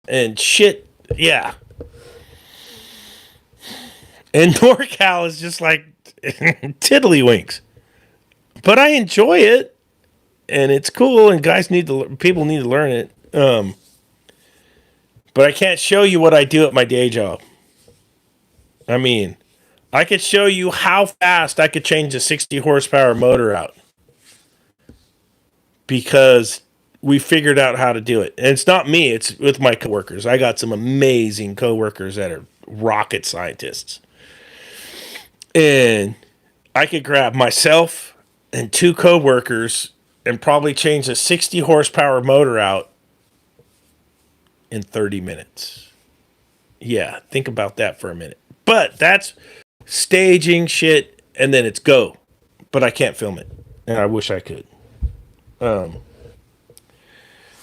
and shit, yeah. And NorCal is just like tiddlywinks. But I enjoy it, and it's cool, and people need to learn it. But I can't show you what I do at my day job. I mean, I could show you how fast I could change a 60 horsepower motor out. Because we figured out how to do it. And it's not me, it's with my coworkers. I got some amazing coworkers that are rocket scientists. And I could grab myself and two coworkers and probably change a 60 horsepower motor out in 30 minutes. Yeah, think about that for a minute. But that's staging shit, and then it's go. But I can't film it, and I wish I could.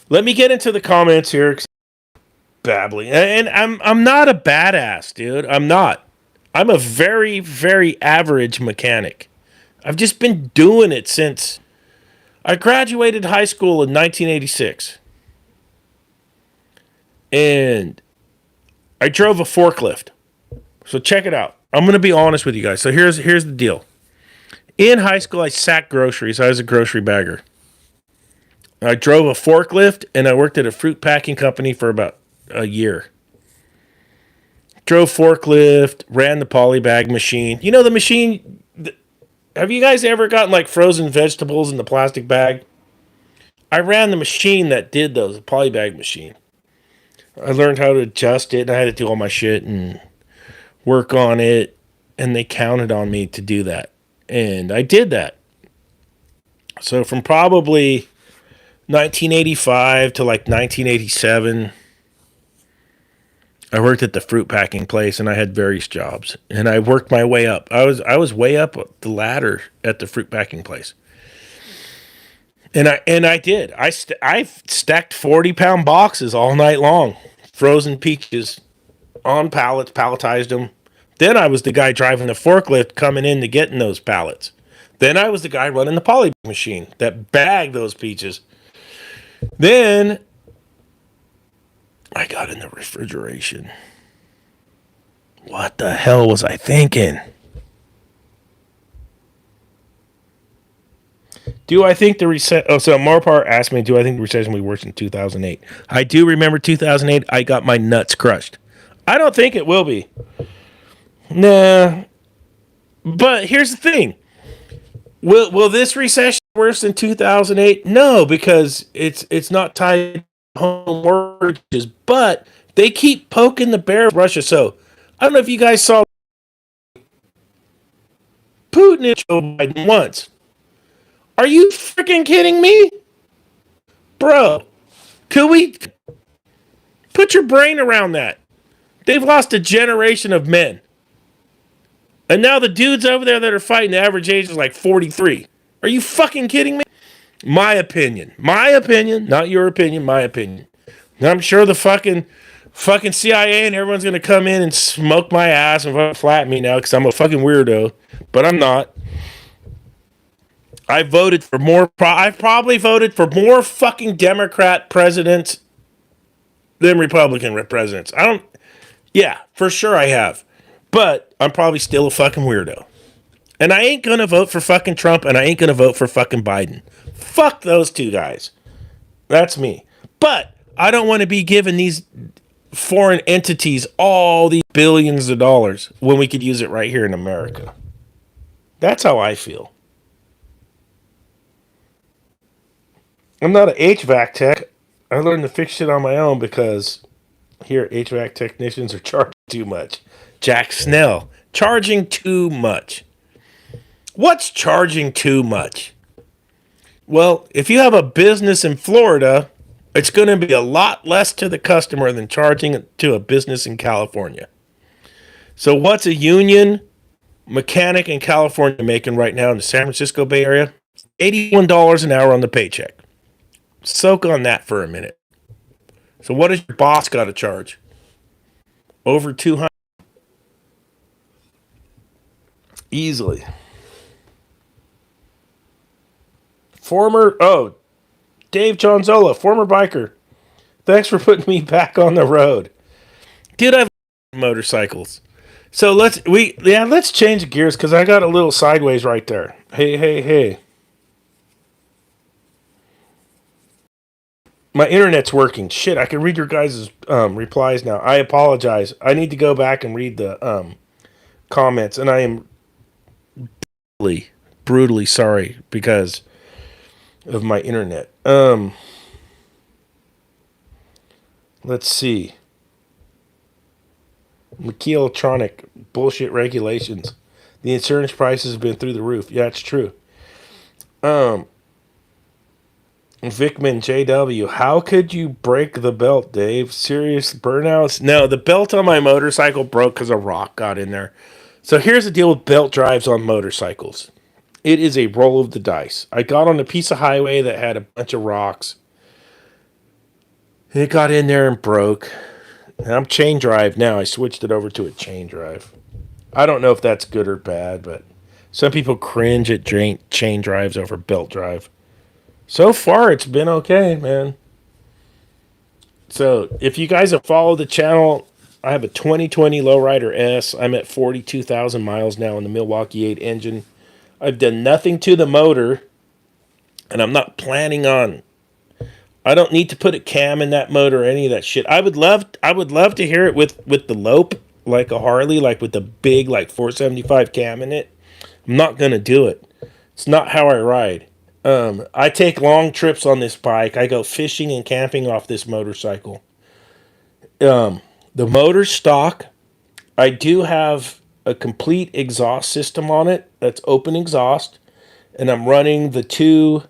Let me get into the comments here. Babbling. And I'm not a badass, dude. I'm not. I'm a very, very average mechanic. I've just been doing it since I graduated high school in 1986. And I drove a forklift. So check it out. I'm going to be honest with you guys. So here's the deal. In high school, I sacked groceries. I was a grocery bagger. I drove a forklift, and I worked at a fruit packing company for about a year. Drove forklift, ran the polybag machine. You know the machine? Have you guys ever gotten like frozen vegetables in the plastic bag? I ran the machine that did those, the polybag machine. I learned how to adjust it, and I had to do all my shit and work on it, and they counted on me to do that. And I did that. So from probably 1985 to like 1987, I worked at the fruit packing place, and I had various jobs, and I worked my way up. I was way up the ladder at the fruit packing place, and I did. I stacked 40-pound boxes all night long, frozen peaches on pallets, palletized them. Then I was the guy driving the forklift coming in to get in those pallets. Then I was the guy running the poly machine that bagged those peaches. Then I got in the refrigeration. What the hell was I thinking? Do I think the recession... Oh, so Marpar asked me, do I think the recession will be worse in 2008? I do remember 2008. I got my nuts crushed. I don't think it will be. Nah. But here's the thing. Will this recession be worse than 2008? No, because it's not tied to home mortgages. But they keep poking the bear with Russia. So I don't know if you guys saw Putin and Joe Biden once. Are you freaking kidding me? Bro, could we put your brain around that? They've lost a generation of men. And now the dudes over there that are fighting, the average age is like 43. Are you fucking kidding me? My opinion, not your opinion, my opinion. And I'm sure the fucking CIA and everyone's going to come in and smoke my ass and flatten me now because I'm a fucking weirdo. But I'm not. I've probably voted for more fucking Democrat presidents than Republican presidents. Yeah, for sure I have. But I'm probably still a fucking weirdo. And I ain't gonna vote for fucking Trump, and I ain't gonna vote for fucking Biden. Fuck those two guys. That's me. But I don't want to be giving these foreign entities all these billions of dollars when we could use it right here in America. That's how I feel. I'm not an HVAC tech. I learned to fix shit on my own because here HVAC technicians are charging too much. Jack Snell, charging too much. What's charging too much? Well, if you have a business in Florida, it's going to be a lot less to the customer than charging to a business in California. So what's a union mechanic in California making right now in the San Francisco Bay Area? $81 an hour on the paycheck. Soak on that for a minute. So what does your boss got to charge? Over 200. Easily. Dave Jonzola, former biker. Thanks for putting me back on the road. Dude, I love motorcycles. So let's change gears because I got a little sideways right there. Hey. My internet's working. Shit, I can read your guys' replies now. I apologize. I need to go back and read the comments, and I am brutally sorry because of my internet. Let's see. McKee Electronic bullshit regulations. The insurance prices have been through the roof. Yeah, it's true. Vickman JW, how could you break the belt, Dave? Serious burnouts? No, the belt on my motorcycle broke because a rock got in there. So here's the deal with belt drives on motorcycles. It is a roll of the dice. I got on a piece of highway that had a bunch of rocks. It got in there and broke. And I'm chain drive now. I switched it over to a chain drive. I don't know if that's good or bad, but some people cringe at chain drives over belt drive. So far, it's been okay, man. So, if you guys have followed the channel, I have a 2020 Lowrider S. I'm at 42,000 miles now in the Milwaukee 8 engine. I've done nothing to the motor, and I'm not planning on. I don't need to put a cam in that motor or any of that shit. I would love to hear it with the lope, like a Harley, like with the big like 475 cam in it. I'm not gonna do it. It's not how I ride. I take long trips on this bike. I go fishing and camping off this motorcycle. The motor's stock. I do have a complete exhaust system on it. That's open exhaust, and I'm running the two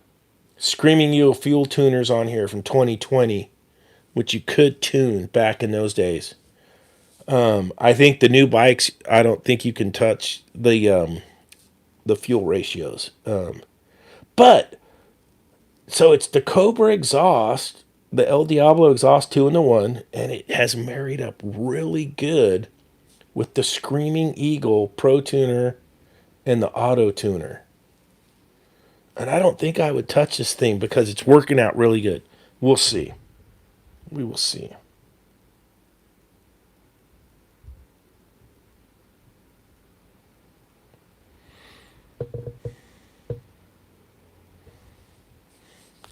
Screaming Eagle fuel tuners on here from 2020, which you could tune back in those days. I think the new bikes, I don't think you can touch the fuel ratios. But so it's the Cobra exhaust, the El Diablo exhaust 2-in-1, and it has married up really good with the Screaming Eagle Pro Tuner and the Auto Tuner. And I don't think I would touch this thing because it's working out really good. We'll see. We will see.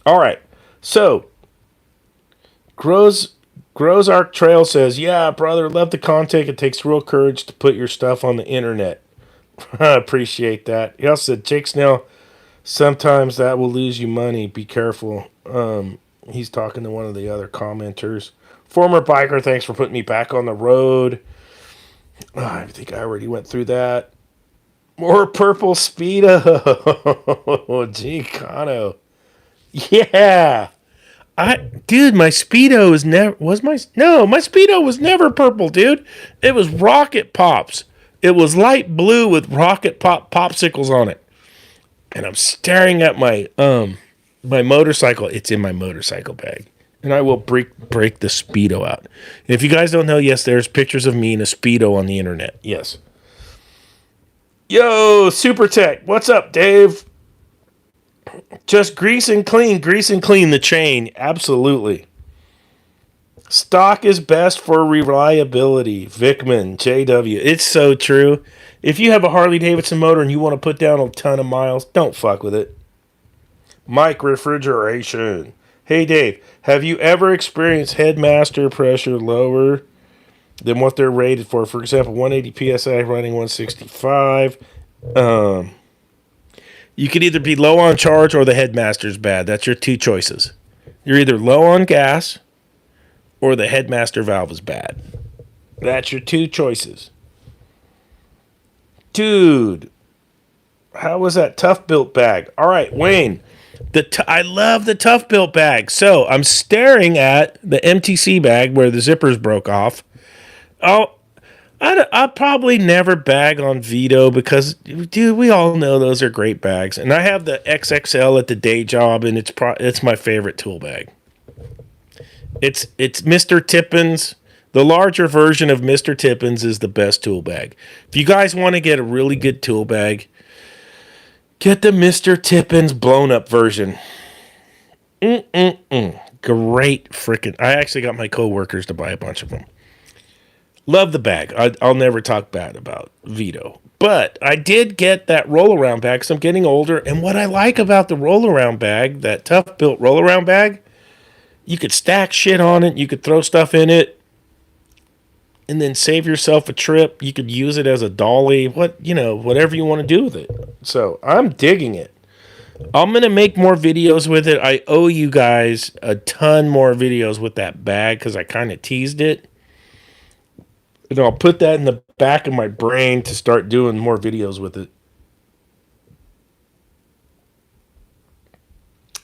All right. So, Grows Arc Trail says, yeah, brother, love the content. It takes real courage to put your stuff on the internet. I appreciate that. He also said, Jake Snell, sometimes that will lose you money. Be careful. He's talking to one of the other commenters. Former biker, thanks for putting me back on the road. I think I already went through that. More purple Speedo. Gee, Kano. Yeah. Dude, my Speedo my Speedo was never purple, dude. It was Rocket Pops. It was light blue with Rocket Pop popsicles on it. And I'm staring at my my motorcycle. It's in my motorcycle bag. And I will break the Speedo out. And if you guys don't know, yes, there's pictures of me in a Speedo on the internet. Yes. Yo, Super Tech. What's up, Dave? Just grease and clean the chain. Absolutely. Stock is best for reliability. Vickman, JW. It's so true. If you have a Harley Davidson motor and you want to put down a ton of miles, don't fuck with it. Mike Refrigeration. Hey Dave, have you ever experienced headmaster pressure lower than what they're rated for? For example, 180 psi running 165. You could either be low on charge or the headmaster's bad. That's your two choices. You're either low on gas or the headmaster valve is bad. That's your two choices. Dude, how was that Tough Built bag? All right, Wayne. I love the Tough Built bag. So I'm staring at the MTC bag where the zippers broke off. I'll probably never bag on Vito because, dude, we all know those are great bags. And I have the XXL at the day job, and it's my favorite tool bag. It's Mr. Tippins. The larger version of Mr. Tippins is the best tool bag. If you guys want to get a really good tool bag, get the Mr. Tippins blown up version. Great freaking. I actually got my coworkers to buy a bunch of them. Love the bag. I'll never talk bad about Vito. But I did get that roll-around bag because I'm getting older. And what I like about the roll-around bag, that tough-built roll-around bag, you could stack shit on it. You could throw stuff in it. And then save yourself a trip. You could use it as a dolly. Whatever you want to do with it. So I'm digging it. I'm going to make more videos with it. I owe you guys a ton more videos with that bag because I kind of teased it. And I'll put that in the back of my brain to start doing more videos with it.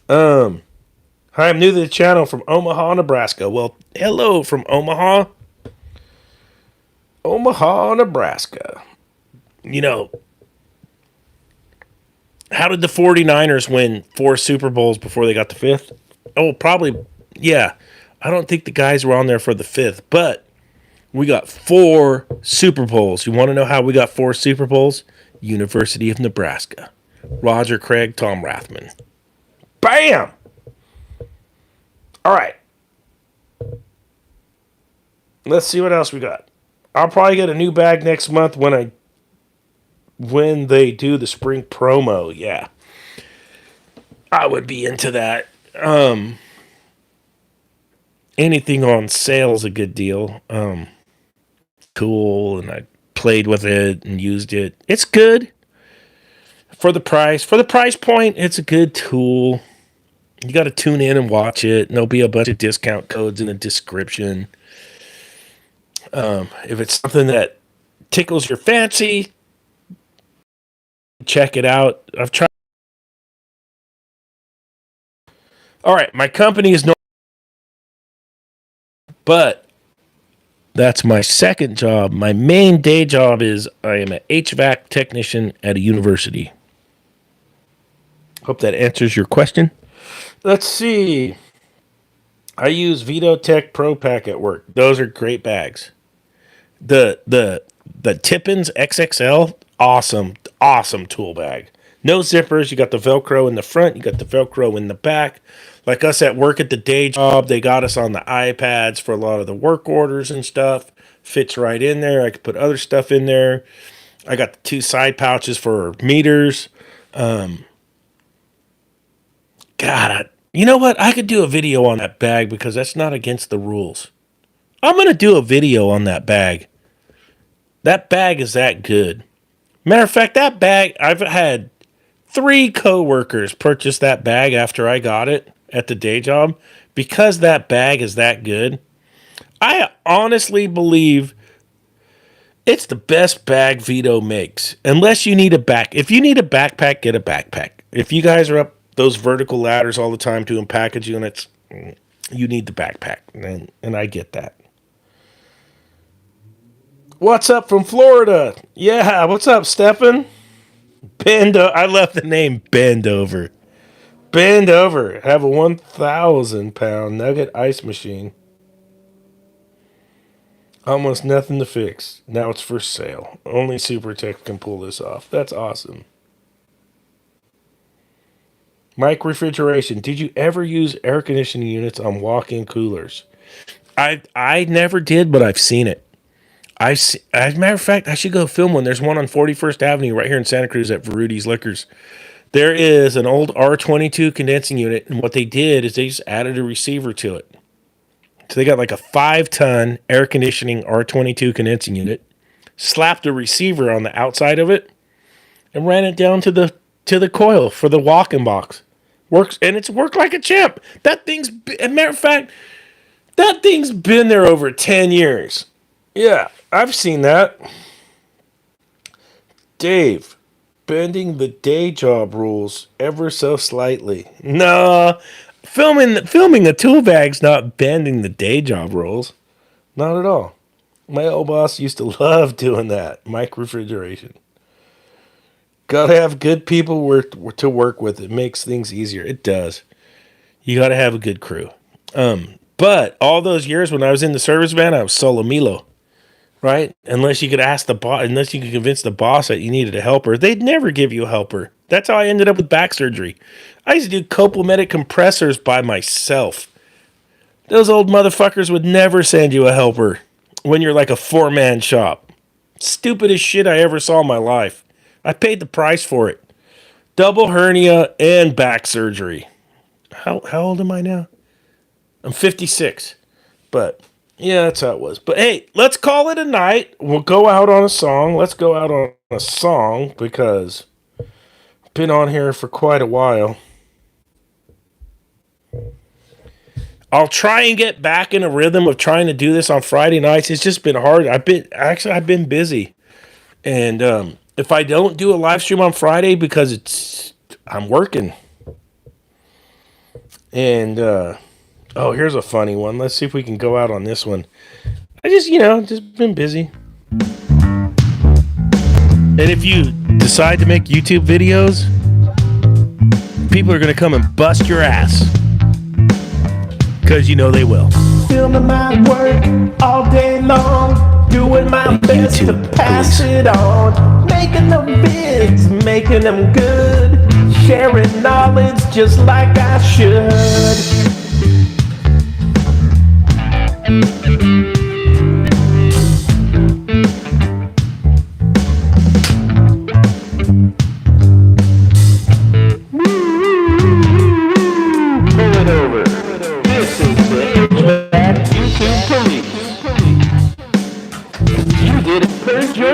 Hi, I'm new to the channel from Omaha, Nebraska. Well, hello from Omaha. Omaha, Nebraska. How did the 49ers win 4 Super Bowls before they got the 5th? Oh, probably, yeah. I don't think the guys were on there for the 5th, but we got 4 Super Bowls. You want to know how we got 4 Super Bowls? University of Nebraska. Roger Craig, Tom Rathman. Bam! All right. Let's see what else we got. I'll probably get a new bag next month when they do the spring promo. Yeah, I would be into that. Anything on sale is a good deal. Tool, and I played with it and used it. It's good for the price. For the price point, it's a good tool. You got to tune in and watch it. And there'll be a bunch of discount codes in the description. If it's something that tickles your fancy, check it out. I've tried. All right, my company is no, but that's my second job. My main day job is I am an HVAC technician at a university. Hope that answers your question. Let's see. I use VitoTech Pro Pack at work. Those are great bags. The Tippins XXL, awesome tool bag. No zippers. You got the Velcro in the front. You got the Velcro in the back. Like us at work at the day job, they got us on the iPads for a lot of the work orders and stuff. Fits right in there. I could put other stuff in there. I got the 2 side pouches for meters. You know what? I could do a video on that bag because that's not against the rules. I'm going to do a video on that bag. That bag is that good. Matter of fact, that bag, I've had 3 coworkers purchase that bag after I got it at the day job because that bag is that good. I honestly believe it's the best bag Vito makes. Unless you need a back. If you need a backpack, get a backpack. If you guys are up those vertical ladders all the time doing package units, you need the backpack. And I get that. What's up from Florida? Yeah, what's up, Stephen? I love the name Bend Over. Bend Over. Have a 1,000 pound nugget ice machine. Almost nothing to fix. Now it's for sale. Only SuperTech can pull this off. That's awesome. Mike Refrigeration. Did you ever use air conditioning units on walk-in coolers? I never did, but I've seen it. As a matter of fact, I should go film one. There's one on 41st Avenue right here in Santa Cruz at Verudi's Liquors. There is an old R22 condensing unit, and what they did is they just added a receiver to it. So they got like a 5-ton air conditioning R22 condensing unit, slapped a receiver on the outside of it, and ran it down to the coil for the walk-in box. Works, and it's worked like a champ. That thing's, as a matter of fact, that thing's been there over 10 years. Yeah, I've seen that. Dave, bending the day job rules ever so slightly. Nah, filming a tool bag's not bending the day job rules. Not at all. My old boss used to love doing that. Mike Refrigeration. Gotta have good people to work with. It makes things easier. It does. You gotta have a good crew. But all those years when I was in the service band, I was solo Milo. Right? Unless you could ask the boss, unless you could convince the boss that you needed a helper, they'd never give you a helper. That's how I ended up with back surgery. I used to do copometic compressors by myself. Those old motherfuckers would never send you a helper when you're like a 4-man shop. Stupidest shit I ever saw in my life. I paid the price for it. Double hernia and back surgery. How old am I now? I'm 56. But yeah, that's how it was. But hey, let's call it a night. We'll go out on a song. Let's go out on a song because I've been on here for quite a while. I'll try and get back in a rhythm of trying to do this on Friday nights. It's just been hard. I've been busy. And if I don't do a live stream on Friday because I'm working. And oh, here's a funny one. Let's see if we can go out on this one. I just been busy. And if you decide to make YouTube videos, people are going to come and bust your ass. Because they will. Filming my work all day long, doing my best to pass it on, making them bids, making them good, sharing knowledge just like I should. Did it hurt your